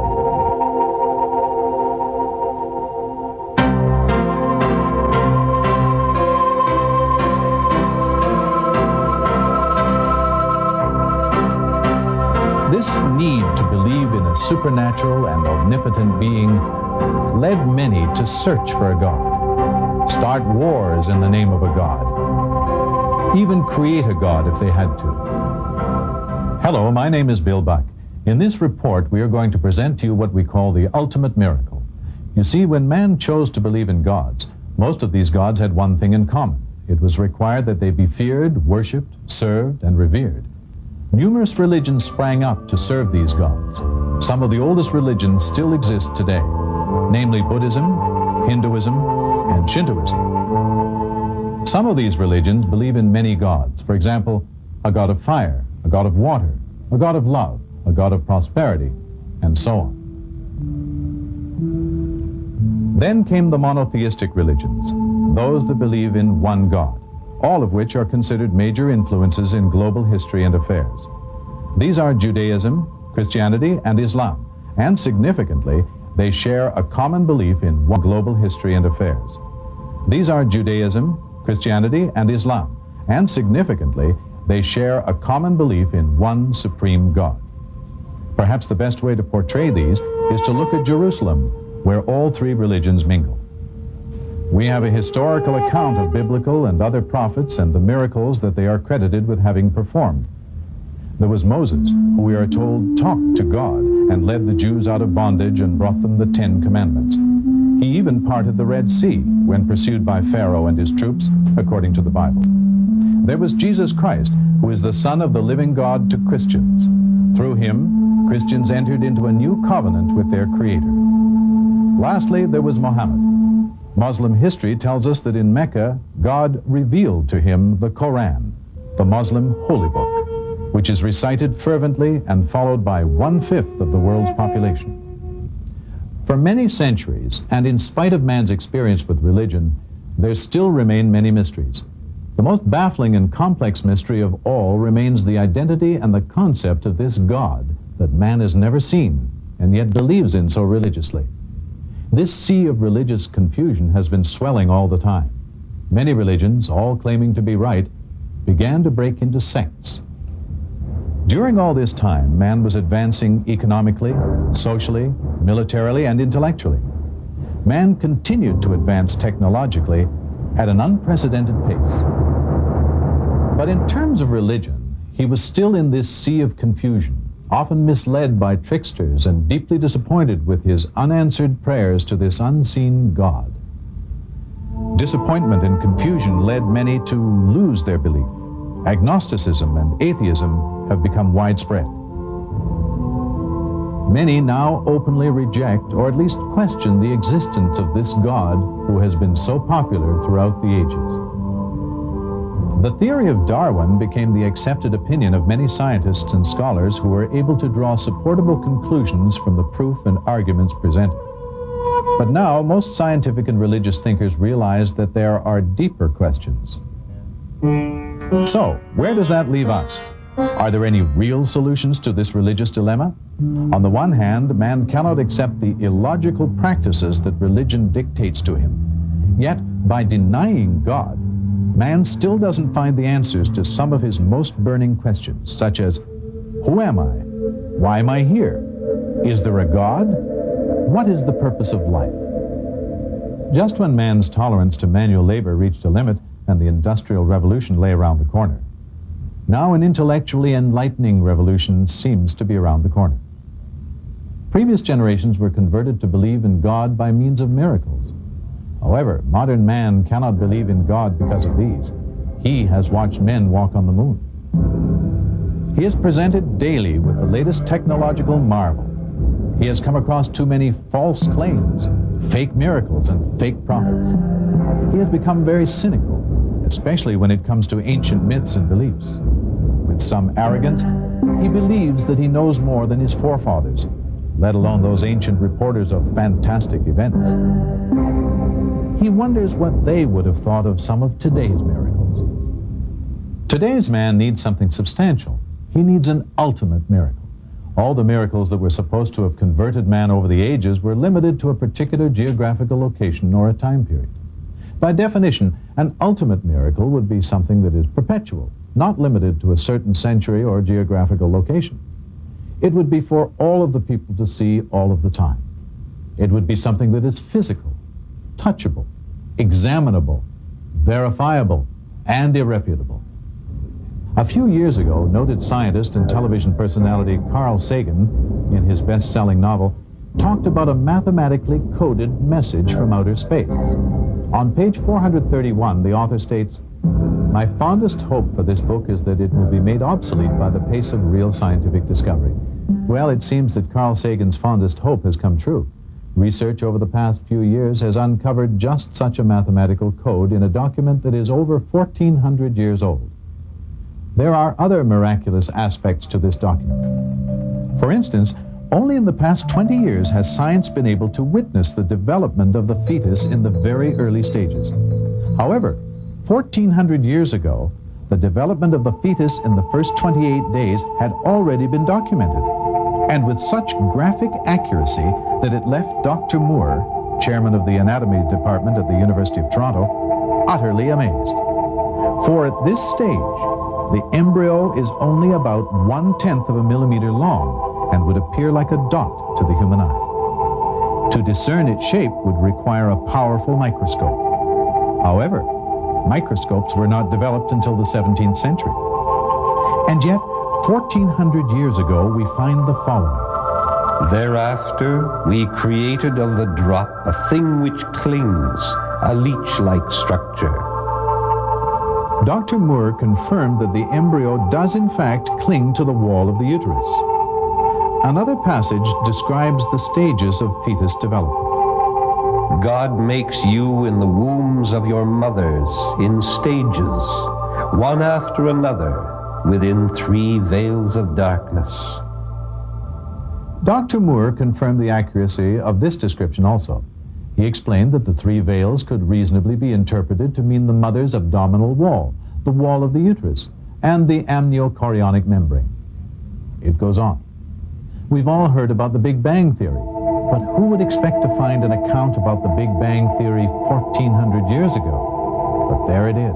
This need to believe in a supernatural and omnipotent being led many to search for a God, start wars in the name of a God, even create a God if they had to. Hello, my name is Bill Buck. In this report, we are going to present to you what we call the ultimate miracle. You see, when man chose to believe in gods, most of these gods had one thing in common. It was required that they be feared, worshipped, served, and revered. Numerous religions sprang up to serve these gods. Some of the oldest religions still exist today, namely Buddhism, Hinduism, and Shintoism. Some of these religions believe in many gods. For example, a god of fire, a god of water, a god of love, a god of prosperity, and so on. Then came the monotheistic religions, those that believe in one God, all of which are considered major influences in global history and affairs. These are Judaism, Christianity, and Islam, and significantly, they share a common belief in one global history and affairs. These are Judaism, Christianity, and Islam, and significantly, they share a common belief in one supreme God. Perhaps the best way to portray these is to look at Jerusalem, where all three religions mingle. We have a historical account of biblical and other prophets and the miracles that they are credited with having performed. There was Moses, who we are told talked to God and led the Jews out of bondage and brought them the 10 Commandments. He even parted the Red Sea when pursued by Pharaoh and his troops, according to the Bible. There was Jesus Christ, who is the Son of the living God to Christians. Through him, Christians entered into a new covenant with their Creator. Lastly, there was Muhammad. Muslim history tells us that in Mecca, God revealed to him the Quran, the Muslim holy book, which is recited fervently and followed by 1/5 of the world's population. For many centuries, and in spite of man's experience with religion, there still remain many mysteries. The most baffling and complex mystery of all remains the identity and the concept of this God that man has never seen and yet believes in so religiously. This sea of religious confusion has been swelling all the time. Many religions, all claiming to be right, began to break into sects. During all this time, man was advancing economically, socially, militarily, and intellectually. Man continued to advance technologically at an unprecedented pace. But in terms of religion, he was still in this sea of confusion, often misled by tricksters and deeply disappointed with his unanswered prayers to this unseen God. Disappointment and confusion led many to lose their belief. Agnosticism and atheism have become widespread. Many now openly reject or at least question the existence of this God who has been so popular throughout the ages. The theory of Darwin became the accepted opinion of many scientists and scholars who were able to draw supportable conclusions from the proof and arguments presented. But now, most scientific and religious thinkers realize that there are deeper questions. So, where does that leave us? Are there any real solutions to this religious dilemma? On the one hand, man cannot accept the illogical practices that religion dictates to him. Yet, by denying God, man still doesn't find the answers to some of his most burning questions, such as, who am I? Why am I here? Is there a God? What is the purpose of life? Just when man's tolerance to manual labor reached a limit and the Industrial Revolution lay around the corner, now an intellectually enlightening revolution seems to be around the corner. Previous generations were converted to believe in God by means of miracles. However, modern man cannot believe in God because of these. He has watched men walk on the moon. He is presented daily with the latest technological marvel. He has come across too many false claims, fake miracles, and fake prophets. He has become very cynical, especially when it comes to ancient myths and beliefs. With some arrogance, he believes that he knows more than his forefathers, let alone those ancient reporters of fantastic events. He wonders what they would have thought of some of today's miracles. Today's man needs something substantial. He needs an ultimate miracle. All the miracles that were supposed to have converted man over the ages were limited to a particular geographical location or a time period. By definition, an ultimate miracle would be something that is perpetual, not limited to a certain century or geographical location. It would be for all of the people to see all of the time. It would be something that is physical, touchable, examinable, verifiable, and irrefutable. A few years ago, noted scientist and television personality Carl Sagan, in his best-selling novel, talked about a mathematically coded message from outer space. On page 431, the author states, "My fondest hope for this book is that it will be made obsolete by the pace of real scientific discovery." Well, it seems that Carl Sagan's fondest hope has come true. Research over the past few years has uncovered just such a mathematical code in a document that is over 1,400 years old. There are other miraculous aspects to this document. For instance, only in the past 20 years has science been able to witness the development of the fetus in the very early stages. However, 1,400 years ago, the development of the fetus in the first 28 days had already been documented, and with such graphic accuracy that it left Dr. Moore, chairman of the anatomy department at the University of Toronto, utterly amazed. For at this stage, the embryo is only about 1/10 of a millimeter long and would appear like a dot to the human eye. To discern its shape would require a powerful microscope. However, microscopes were not developed until the 17th century. And yet, 1,400 years ago, we find the following. Thereafter, we created of the drop a thing which clings, a leech-like structure. Dr. Moore confirmed that the embryo does in fact cling to the wall of the uterus. Another passage describes the stages of fetus development. God makes you in the wombs of your mothers in stages, one after another, within 3 veils of darkness. Dr. Moore confirmed the accuracy of this description also. He explained that the 3 veils could reasonably be interpreted to mean the mother's abdominal wall, the wall of the uterus, and the amniochorionic membrane. It goes on. We've all heard about the Big Bang Theory, but who would expect to find an account about the Big Bang Theory 1,400 years ago? But there it is.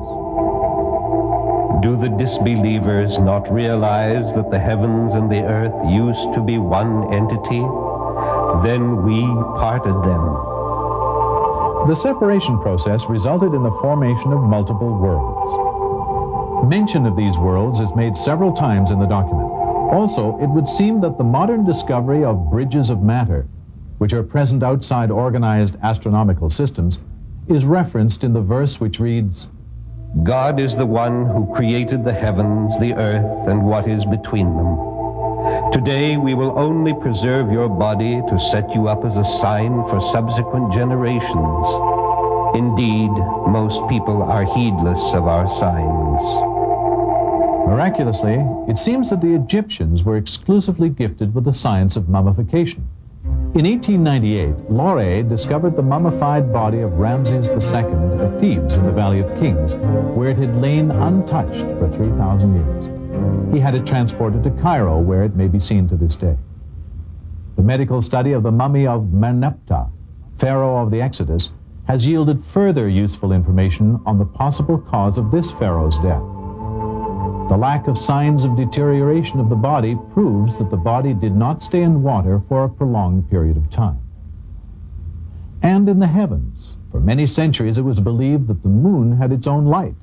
Do the disbelievers not realize that the heavens and the earth used to be one entity? Then we parted them. The separation process resulted in the formation of multiple worlds. Mention of these worlds is made several times in the document. Also, it would seem that the modern discovery of bridges of matter, which are present outside organized astronomical systems, is referenced in the verse which reads, God is the one who created the heavens, the earth, and what is between them. Today we will only preserve your body to set you up as a sign for subsequent generations. Indeed, most people are heedless of our signs. Miraculously, it seems that the Egyptians were exclusively gifted with the science of mummification. In 1898, Loret discovered the mummified body of Ramses II at Thebes in the Valley of Kings, where it had lain untouched for 3,000 years. He had it transported to Cairo, where it may be seen to this day. The medical study of the mummy of Merneptah, pharaoh of the Exodus, has yielded further useful information on the possible cause of this pharaoh's death. The lack of signs of deterioration of the body proves that the body did not stay in water for a prolonged period of time. And in the heavens, for many centuries it was believed that the moon had its own light.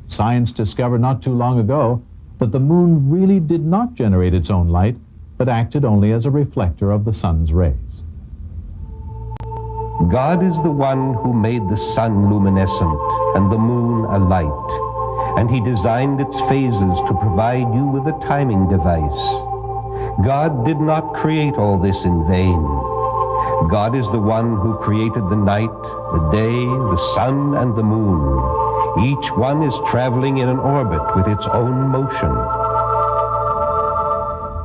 Science discovered not too long ago that the moon really did not generate its own light, but acted only as a reflector of the sun's rays. God is the one who made the sun luminescent and the moon a light, and he designed its phases to provide you with a timing device. God did not create all this in vain. God is the one who created the night, the day, the sun, and the moon. Each one is traveling in an orbit with its own motion.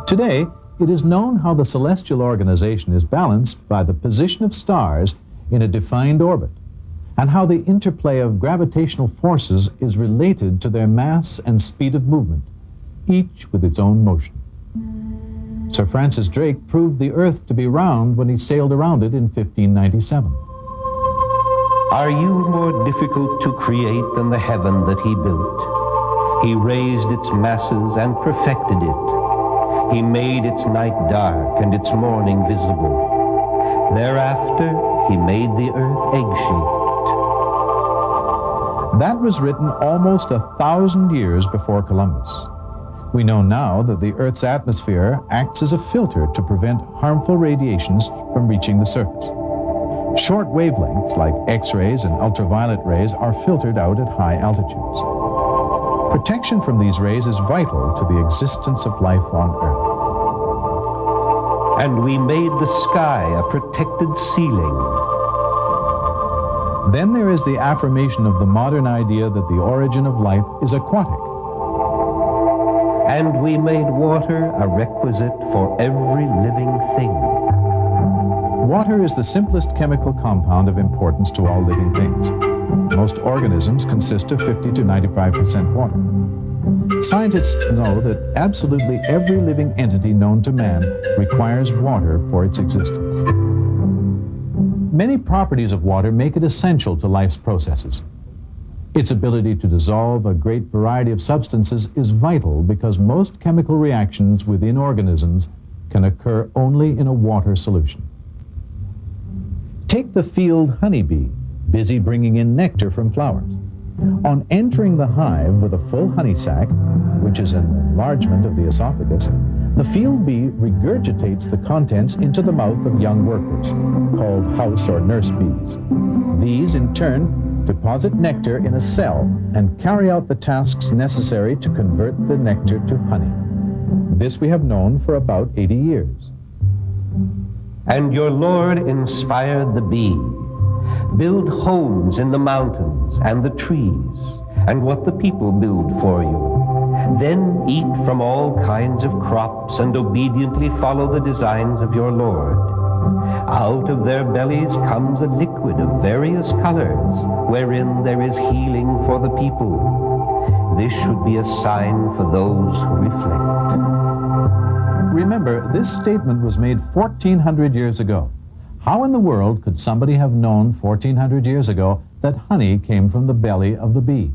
Today, it is known how the celestial organization is balanced by the position of stars in a defined orbit, and how the interplay of gravitational forces is related to their mass and speed of movement, each with its own motion. Sir Francis Drake proved the Earth to be round when he sailed around it in 1597. Are you more difficult to create than the heaven that he built? He raised its masses and perfected it. He made its night dark and its morning visible. Thereafter, he made the earth egg-shaped. That was written almost 1,000 years before Columbus. We know now that the Earth's atmosphere acts as a filter to prevent harmful radiations from reaching the surface. Short wavelengths like X-rays and ultraviolet rays are filtered out at high altitudes. Protection from these rays is vital to the existence of life on Earth. And we made the sky a protected ceiling. Then there is the affirmation of the modern idea that the origin of life is aquatic. And we made water a requisite for every living thing. Water is the simplest chemical compound of importance to all living things. Most organisms consist of 50 to 95% water. Scientists know that absolutely every living entity known to man requires water for its existence. Many properties of water make it essential to life's processes. Its ability to dissolve a great variety of substances is vital because most chemical reactions within organisms can occur only in a water solution. Take the field honeybee, busy bringing in nectar from flowers. On entering the hive with a full honey sac, which is an enlargement of the esophagus, the field bee regurgitates the contents into the mouth of young workers, called house or nurse bees. These, in turn, deposit nectar in a cell and carry out the tasks necessary to convert the nectar to honey. This we have known for about 80 years. And your Lord inspired the bee, Build homes in the mountains and the trees, and what the people build for you. Then eat from all kinds of crops and obediently follow the designs of your Lord. Out of their bellies comes a liquid of various colors, wherein there is healing for the people. This should be a sign for those who reflect. Remember, this statement was made 1,400 years ago. How in the world could somebody have known 1,400 years ago that honey came from the belly of the bee?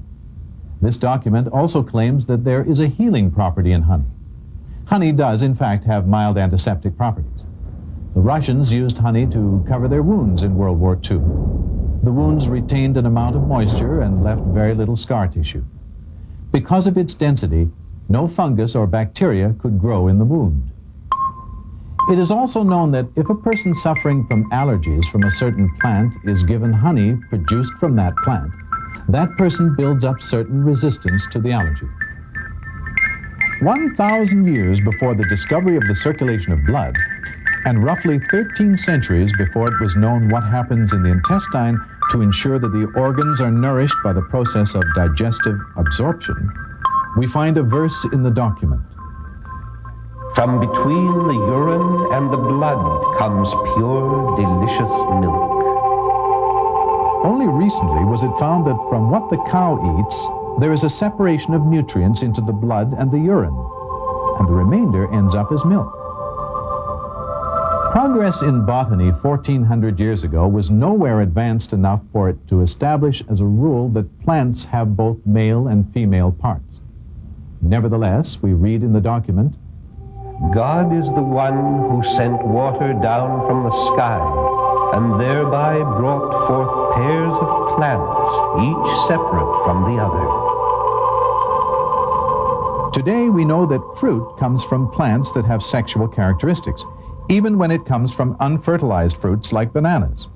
This document also claims that there is a healing property in honey. Honey does, in fact, have mild antiseptic properties. The Russians used honey to cover their wounds in World War II. The wounds retained an amount of moisture and left very little scar tissue. Because of its density, no fungus or bacteria could grow in the wound. It is also known that if a person suffering from allergies from a certain plant is given honey produced from that plant, that person builds up certain resistance to the allergy. 1,000 years before the discovery of the circulation of blood, and roughly 13 centuries before it was known what happens in the intestine to ensure that the organs are nourished by the process of digestive absorption, we find a verse in the document. From between the urine and the blood comes pure, delicious milk. Only recently was it found that from what the cow eats, there is a separation of nutrients into the blood and the urine, and the remainder ends up as milk. Progress in botany 1,400 years ago was nowhere advanced enough for it to establish as a rule that plants have both male and female parts. Nevertheless, we read in the document, God is the one who sent water down from the sky and thereby brought forth pairs of plants, each separate from the other. Today we know that fruit comes from plants that have sexual characteristics, even when it comes from unfertilized fruits like bananas.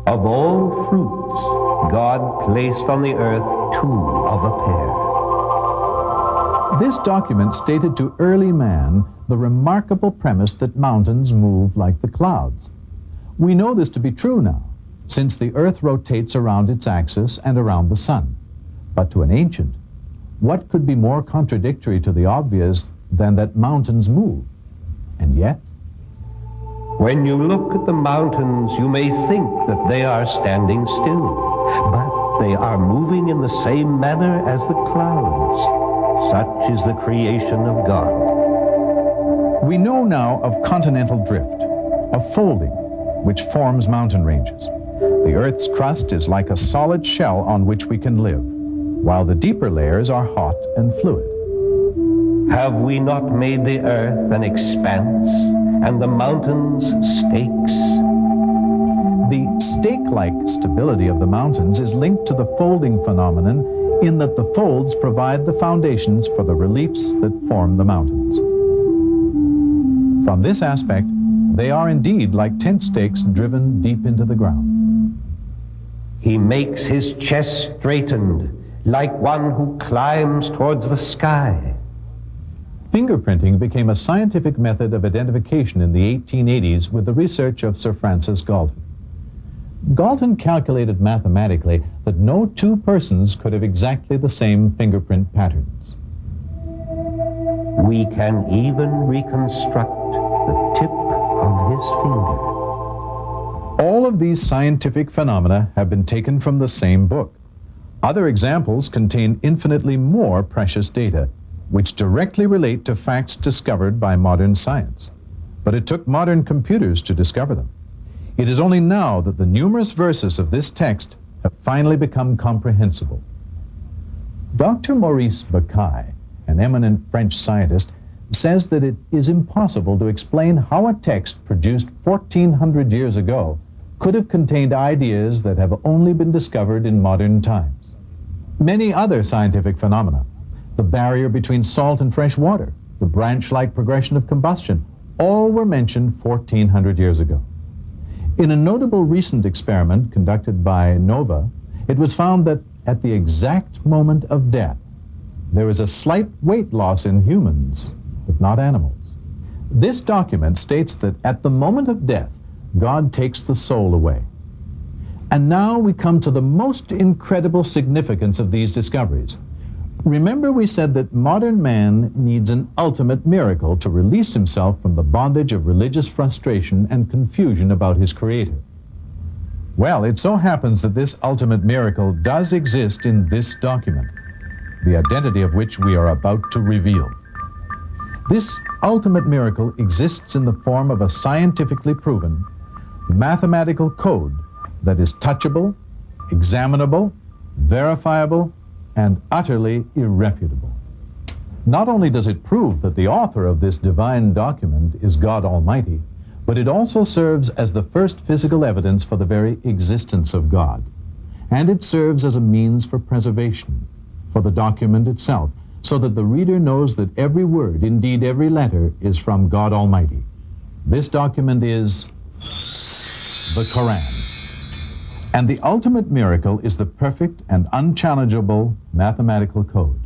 Of all fruits, God placed on the earth two of a pair. This document stated to early man the remarkable premise that mountains move like the clouds. We know this to be true now, since the earth rotates around its axis and around the sun. But to an ancient, what could be more contradictory to the obvious than that mountains move? And yet, when you look at the mountains, you may think that they are standing still, but they are moving in the same manner as the clouds. Such is the creation of God. We know now of continental drift, of folding, which forms mountain ranges. The Earth's crust is like a solid shell on which we can live, while the deeper layers are hot and fluid. Have we not made the earth an expanse, and the mountains stakes? The stake-like stability of the mountains is linked to the folding phenomenon in that the folds provide the foundations for the reliefs that form the mountains. From this aspect, they are indeed like tent stakes driven deep into the ground. He makes his chest straightened, like one who climbs towards the sky. Fingerprinting became a scientific method of identification in the 1880s with the research of Sir Francis Galton. Galton calculated mathematically that no two persons could have exactly the same fingerprint patterns. We can even reconstruct the tip of his finger. All of these scientific phenomena have been taken from the same book. Other examples contain infinitely more precious data, which directly relate to facts discovered by modern science. But it took modern computers to discover them. It is only now that the numerous verses of this text have finally become comprehensible. Dr. Maurice Bucaille, an eminent French scientist, says that it is impossible to explain how a text produced 1,400 years ago could have contained ideas that have only been discovered in modern times. Many other scientific phenomena, the barrier between salt and fresh water, the branch-like progression of combustion, all were mentioned 1,400 years ago. In a notable recent experiment conducted by NOVA, it was found that at the exact moment of death, there is a slight weight loss in humans, but not animals. This document states that at the moment of death, God takes the soul away. And now we come to the most incredible significance of these discoveries. Remember, we said that modern man needs an ultimate miracle to release himself from the bondage of religious frustration and confusion about his Creator. Well, it so happens that this ultimate miracle does exist in this document, the identity of which we are about to reveal. This ultimate miracle exists in the form of a scientifically proven mathematical code that is touchable, examinable, verifiable, and utterly irrefutable. Not only does it prove that the author of this divine document is God Almighty, but it also serves as the first physical evidence for the very existence of God. And it serves as a means for preservation for the document itself, so that the reader knows that every word, indeed every letter, is from God Almighty. This document is the Quran. And the ultimate miracle is the perfect and unchallengeable mathematical code.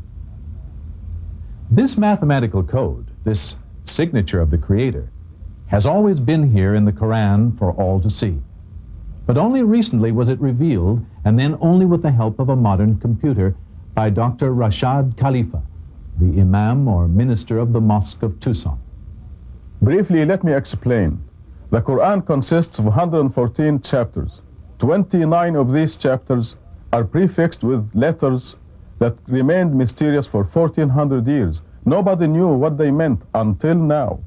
This mathematical code, this signature of the Creator, has always been here in the Quran for all to see. But only recently was it revealed, and then only with the help of a modern computer, by Dr. Rashad Khalifa, the Imam or minister of the Mosque of Tucson. Briefly, let me explain. The Quran consists of 114 chapters. 29 of these chapters are prefixed with letters that remained mysterious for 1400 years. Nobody knew what they meant until now.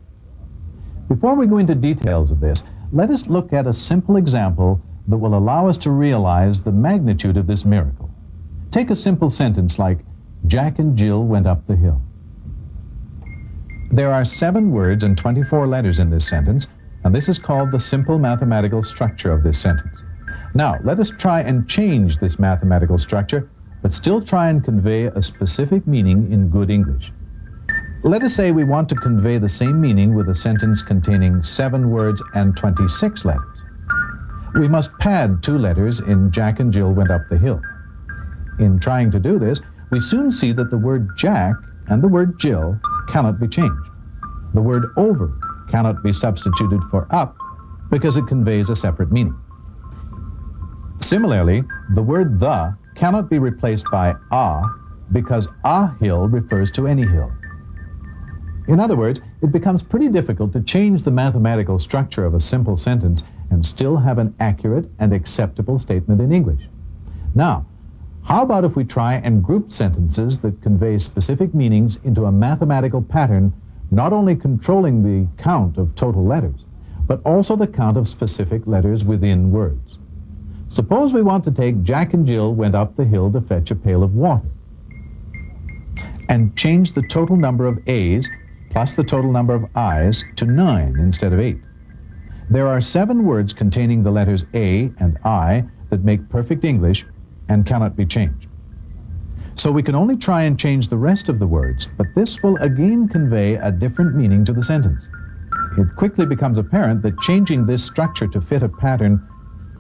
Before we go into details of this, let us look at a simple example that will allow us to realize the magnitude of this miracle. Take a simple sentence like, Jack and Jill went up the hill. There are 7 words and 24 letters in this sentence, and this is called the simple mathematical structure of this sentence. Now, let us try and change this mathematical structure, but still try and convey a specific meaning in good English. Let us say we want to convey the same meaning with a sentence containing 7 words and 26 letters. We must pad 2 letters in Jack and Jill went up the hill. In trying to do this, we soon see that the word Jack and the word Jill cannot be changed. The word over cannot be substituted for up because it conveys a separate meaning. Similarly, the word the cannot be replaced by a because a hill refers to any hill. In other words, it becomes pretty difficult to change the mathematical structure of a simple sentence and still have an accurate and acceptable statement in English. Now, how about if we try and group sentences that convey specific meanings into a mathematical pattern, not only controlling the count of total letters, but also the count of specific letters within words? Suppose we want to take Jack and Jill went up the hill to fetch a pail of water, and change the total number of A's plus the total number of I's to 9 instead of 8. There are 7 words containing the letters A and I that make perfect English and cannot be changed. So we can only try and change the rest of the words, but this will again convey a different meaning to the sentence. It quickly becomes apparent that changing this structure to fit a pattern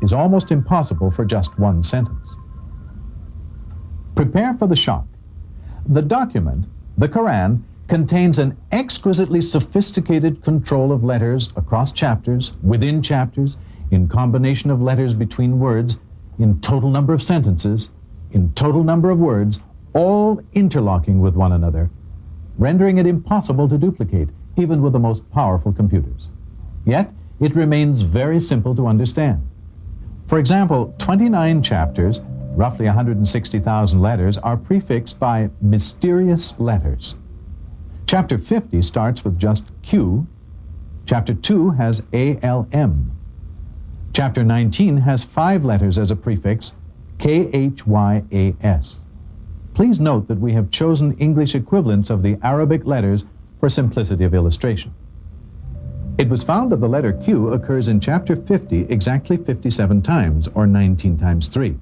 is almost impossible for just one sentence. Prepare for the shock. The document, the Quran, contains an exquisitely sophisticated control of letters across chapters, within chapters, in combination of letters between words, in total number of sentences, in total number of words, all interlocking with one another, rendering it impossible to duplicate, even with the most powerful computers. Yet, it remains very simple to understand. For example, 29 chapters, roughly 160,000 letters, are prefixed by mysterious letters. Chapter 50 starts with just Q. Chapter 2 has ALM. Chapter 19 has 5 letters as a prefix, KHYAS. Please note that we have chosen English equivalents of the Arabic letters for simplicity of illustration. It was found that the letter Q occurs in chapter 50 exactly 57 times, or 19 times 3.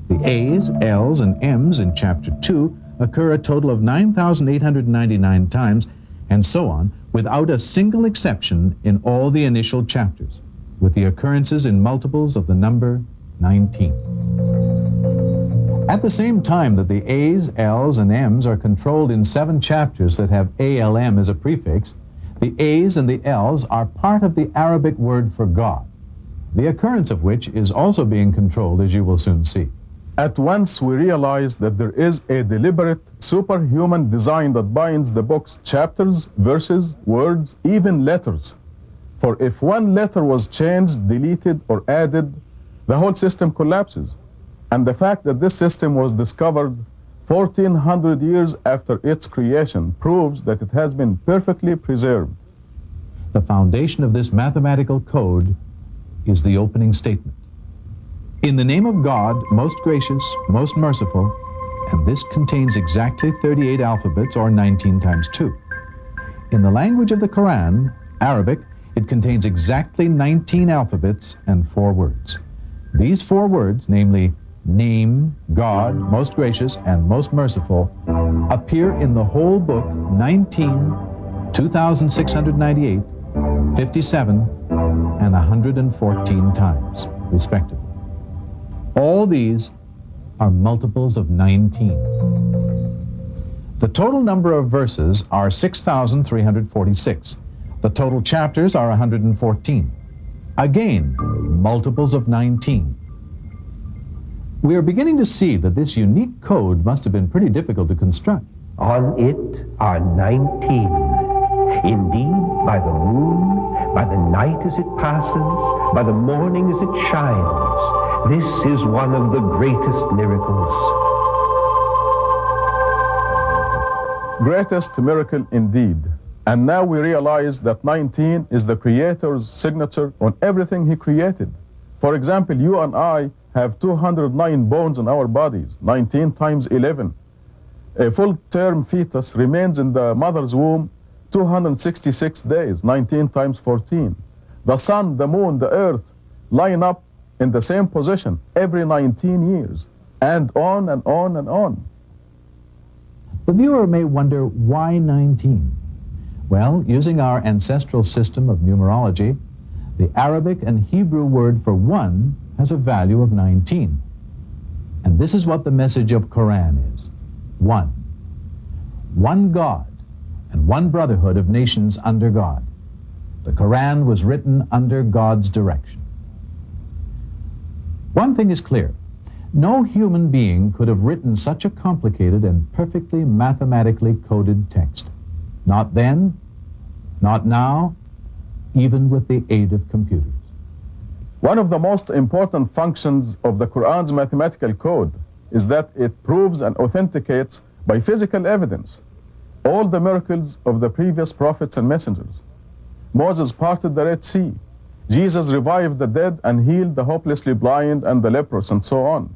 The A's, L's, and M's in chapter 2 occur a total of 9,899 times, and so on, without a single exception in all the initial chapters, with the occurrences in multiples of the number 19. At the same time that the A's, L's, and M's are controlled in 7 chapters that have ALM as a prefix, the A's and the L's are part of the Arabic word for God. the occurrence of which is also being controlled, as you will soon see. At once we realize that there is a deliberate superhuman design that binds the book's chapters, verses, words, even letters. For if one letter was changed, deleted, or added, the whole system collapses. And the fact that this system was discovered 1400 years after its creation proves that it has been perfectly preserved. The foundation of this mathematical code is the opening statement. In the name of God, most gracious, most merciful, and this contains exactly 38 alphabets, or 19 times 2. In the language of the Quran, Arabic, it contains exactly 19 alphabets and 4 words. These 4 words, namely name, God, most gracious, and most merciful, appear in the whole book 19, 2,698, 57, and 114 times, respectively. All these are multiples of 19. The total number of verses are 6,346. The total chapters are 114. Again, multiples of 19. We are beginning to see that this unique code must have been pretty difficult to construct. On it are 19. Indeed, by the moon, by the night as it passes, by the morning as it shines, this is one of the greatest miracles. Greatest miracle indeed. And now we realize that 19 is the Creator's signature on everything He created. For example, you and I have 209 bones in our bodies, 19 times 11. A full-term fetus remains in the mother's womb 266 days, 19 times 14. The sun, the moon, the earth line up in the same position every 19 years, and on and on and on. The viewer may wonder, why 19? Well, using our ancestral system of numerology, the Arabic and Hebrew word for one has a value of 19. And this is what the message of Quran is: one. One God and one brotherhood of nations under God. The Quran was written under God's direction. One thing is clear: no human being could have written such a complicated and perfectly mathematically coded text. Not then, not now, even with the aid of computers. One of the most important functions of the Quran's mathematical code is that it proves and authenticates by physical evidence all the miracles of the previous prophets and messengers. Moses parted the Red Sea. Jesus revived the dead and healed the hopelessly blind and the leprous, and so on.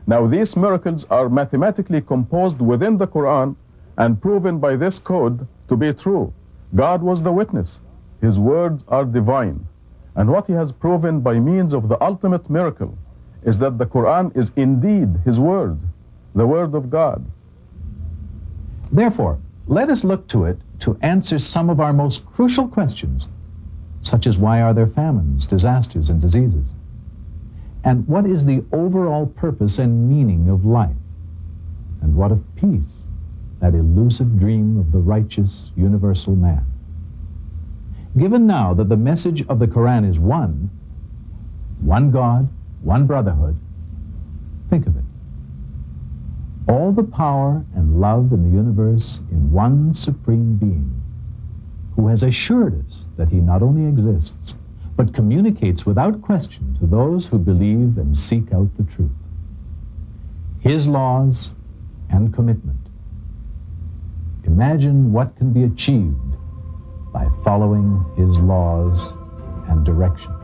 Now these miracles are mathematically composed within the Quran and proven by this code to be true. God was the witness. His words are divine. And what He has proven by means of the ultimate miracle is that the Quran is indeed His word, the word of God. Therefore, let us look to it to answer some of our most crucial questions, such as why are there famines, disasters, and diseases? And what is the overall purpose and meaning of life? And what of peace, that elusive dream of the righteous, universal man? Given now that the message of the Quran is one God, one brotherhood, think of it. All the power and love in the universe in one supreme being, who has assured us that He not only exists, but communicates without question to those who believe and seek out the truth. His laws and commitment. Imagine what can be achieved by following His laws and directions.